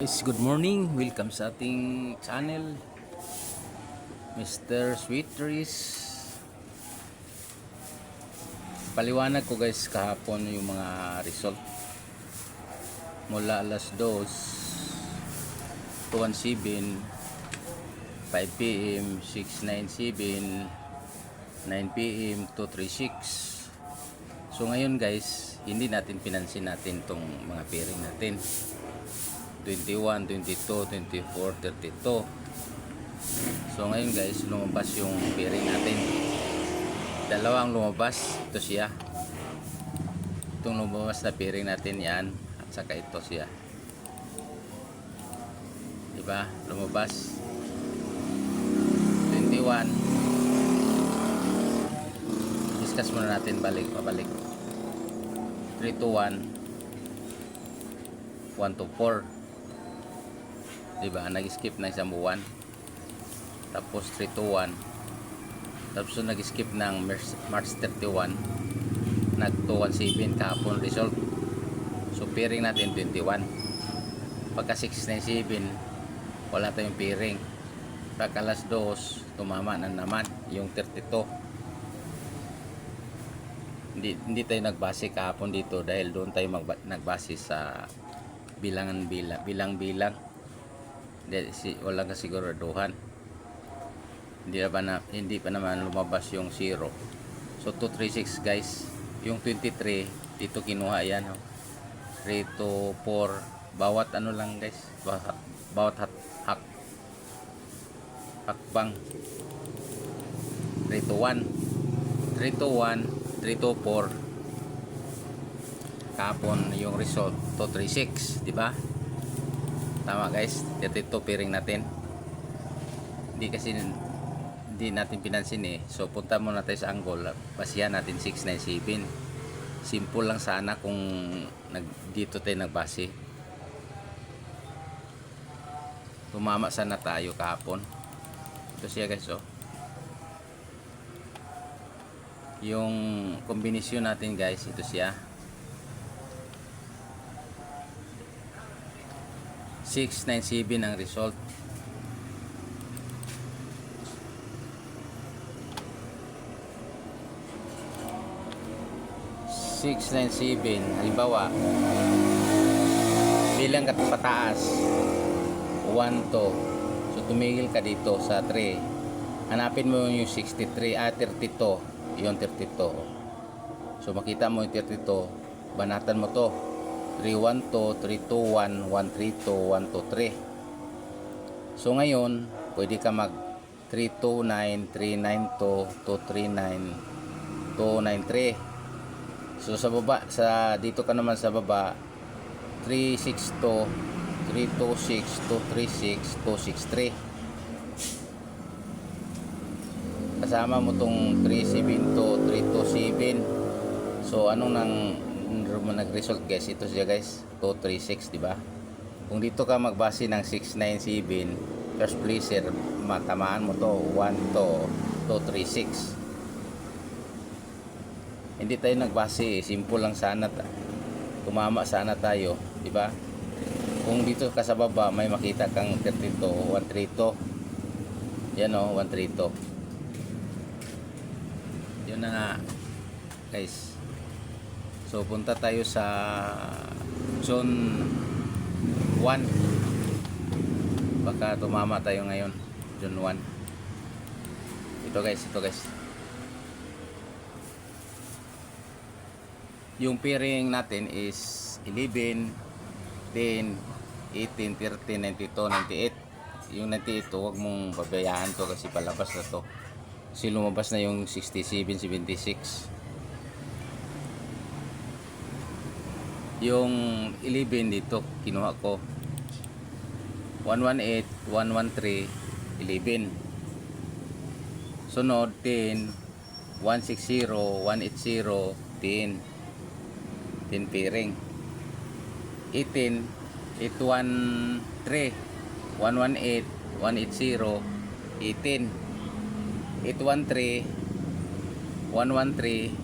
Guys, good morning. Welcome sa ating channel, Mr. Sweet Trees. Paliwanag ko guys kahapon yung mga result mula alas 2 to 17, 5 p.m, 6:97, 9 p.m to 3:06. So ngayon guys, hindi natin pinansin natin tong mga pairing natin 21, 22, 24, 32. So ngayon guys, lumabas yung pairing natin. Dalawang lumabas. Ito siya. Itong lumabas na pairing natin yan. At saka ito siya. Diba? Lumabas. 21. Discuss muna natin pabalik. 3 to 1. 1 to 4. Diba, nag-skip na isang buwan, tapos 3 to 1, tapos nag-skip ng March 31, nag 217 kahapon result. So pairing natin 21. Pagka 697 wala tayong pairing. Pagka alas 2 tumama na naman yung 32. Hindi tayo nagbase kahapon dito dahil doon tayo nagbase sa bilang. Walang kasiguraduhan. Hindi pa naman lumabas yung 0. So 236 guys. Yung 23 dito kinuha yan, 3 to 4 bawat ano lang guys, bawat hakbang. 3 to 1, 3 to 1, 3 to 4 kapon yung result 236, di ba? Tama guys, ito pairing natin. Hindi natin pinansin So punta muna tayo sa angle. Basihan natin 697. Simple lang sana kung dito tayo nagbase. Tumama sana tayo kahapon. Ito siya guys, yung kombinasyon natin guys, ito siya. 697 ang result. Halimbawa, bilang ka pataas 1 to. So tumigil ka dito sa 3. Hanapin mo yung 63, 32, yung 32. So makita mo yung 32, banatan mo to. 312, 321, 132, 123. So ngayon, pwede ka mag 329, 392, 239, 293. So sa baba, dito ka naman sa baba, 362, 326, 236, 263. Kasama mo tong 372, 327. So anong nag-result guys, ito siya guys, 236, di ba? Kung dito ka magbase ng 697, first placer, matamaan mo to 1 to 236. Hindi tayo nagbase, simple lang sana, tumama sana tayo, di ba? Kung dito ka sa baba, may makita kang 32, 132. Yan 132. Yun na nga guys. So punta tayo sa zone 1. Baka tumama tayo ngayon, zone 1. Ito guys. Yung pairing natin is 11, 10, 18, 13, 92, 98. Yung 98 huwag mong babayaan to kasi palabas na to. Kasi lumabas na yung 67, 76. Yung 11 dito kinuha ko 118, 113, 11. Sunod 10, 160, 180, 10 pairing. 18, 813, 118, 180, 18, 813, 113,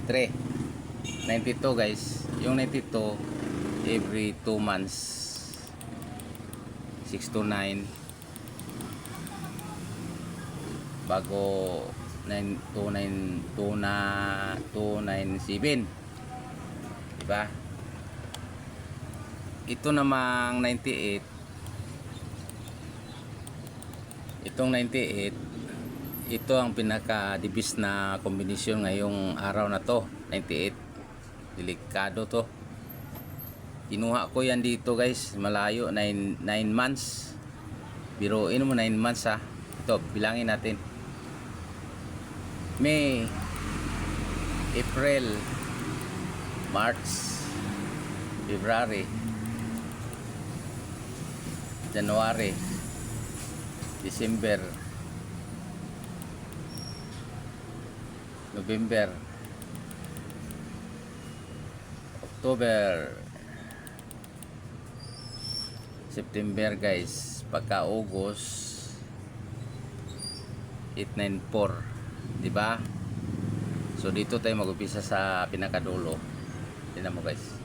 13. 92 guys. Yung 92 every 2 months 629 bago 297, diba? Ito namang 98, itong 98, ito ang pinaka-dibis na kombinasyon ngayong araw na to. 98, delikado to. Kinuha ko yan dito guys, malayo, 9 months. Biruin mo 9 months ha. Ito, bilangin natin. May, April, March, February, January, December, November, October, September guys, pagka August 894, diba? So dito tayo mag-upisa sa pinakadulo. Tingnan mo guys.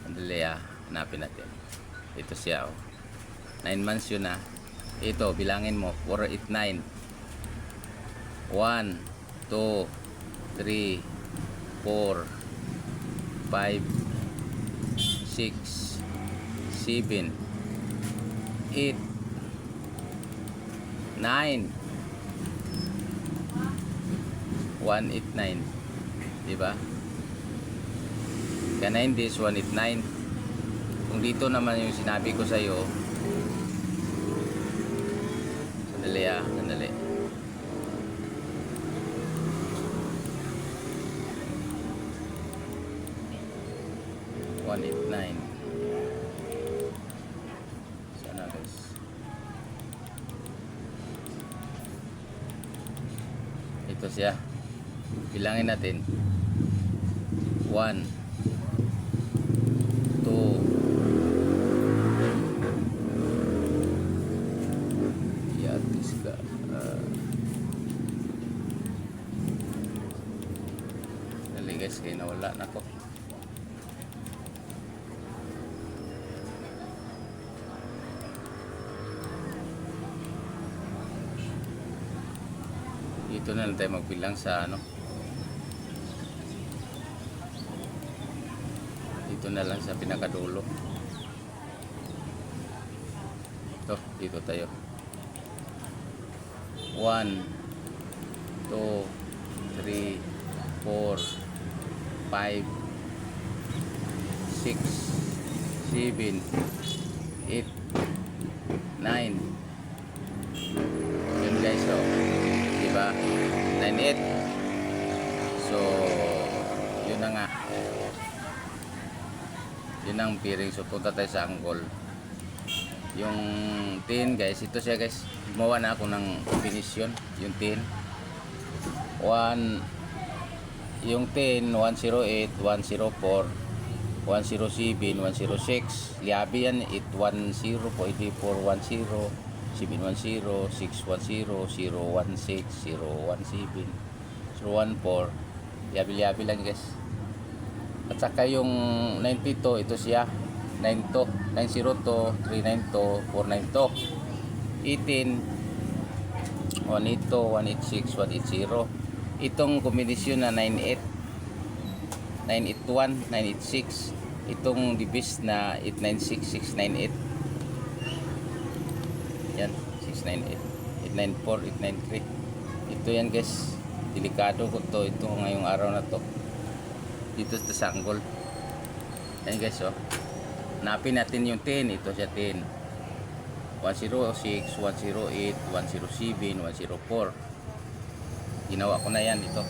Andali hanapin natin. Ito siya 9 months yun Ito, bilangin mo. 489. 1, 2, 3, 4, 5, 6, 7, 8, 9, 189, diba? Kaya 9 days 189. Kung dito naman yung sinabi ko sa iyo, sandali sandali. Sana guys. Ito siya. Bilangin natin. 1, 2, yatis ka. Dali guys, kaya nawala na ko. Dito na lang tayo magbilang sa dito na lang sa pinakadulo. Ito, dito tayo. 1, 2, 3, 4, 5, 6, 7, 8, 9. Yun guys, diba? 98. So yun na nga, yun ang piring. So punta tayo sa angle. Yung 10 guys, ito siya guys, gumawa na ako ng combination. Yung 10 yung 10, 108, 104, 107, 106, liabi yan. 810, pwede 410, 710, 610, 016, 017, 014, liabi lang guys. At saka yung 92, ito siya 92, 902, 392, 492, 18, 182, 186, 180. Itong kombinasyon na 98, 981, 986. Itong dibis na 896, 698. Yan, 698, 894, 893. Ito yan guys, delikado ko to. Ito ngayong araw na to. Dito sa sanggol. Yan guys, hanapin natin yung 10. Ito siya 10, 106, 108, 107, 104. Ginawa ko na yan ito.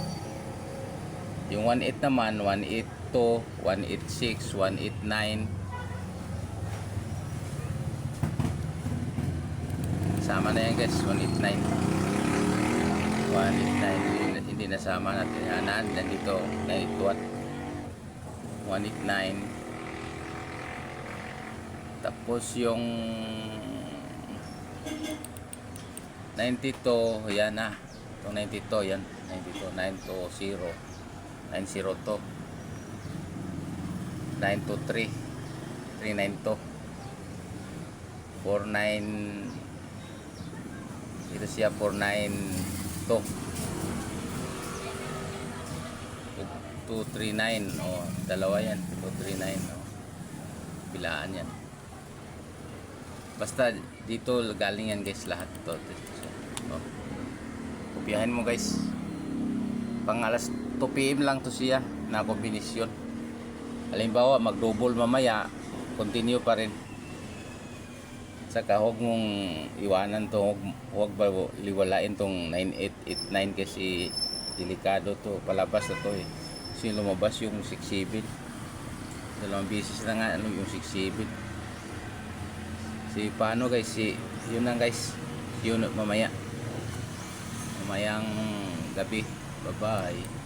Yung 18 naman, 182, 186, 189. Sama na yan guys, 189. 189, hindi nasama natin. Hanan, dan dito, 981. 189. Tapos yung 92, yan na. Itong 92, yan. 92, 920, 902, 923, 392. 49 ito siya 492 239 o dalawa yan 239 o pilaan yan basta dito galing yan guys lahat ito kopiyahin mo guys pang alas 2 PM lang to siya na kombinasyon halimbawa mag double mamaya continue pa rin saka huwag mong iwanan to huwag ba liwalain tong 9889 kasi delikado to palabas na to kasi lumabas yung 67 dalawang beses na nga yung 67 si paano guys yun lang guys yun mamayang gabi bye bye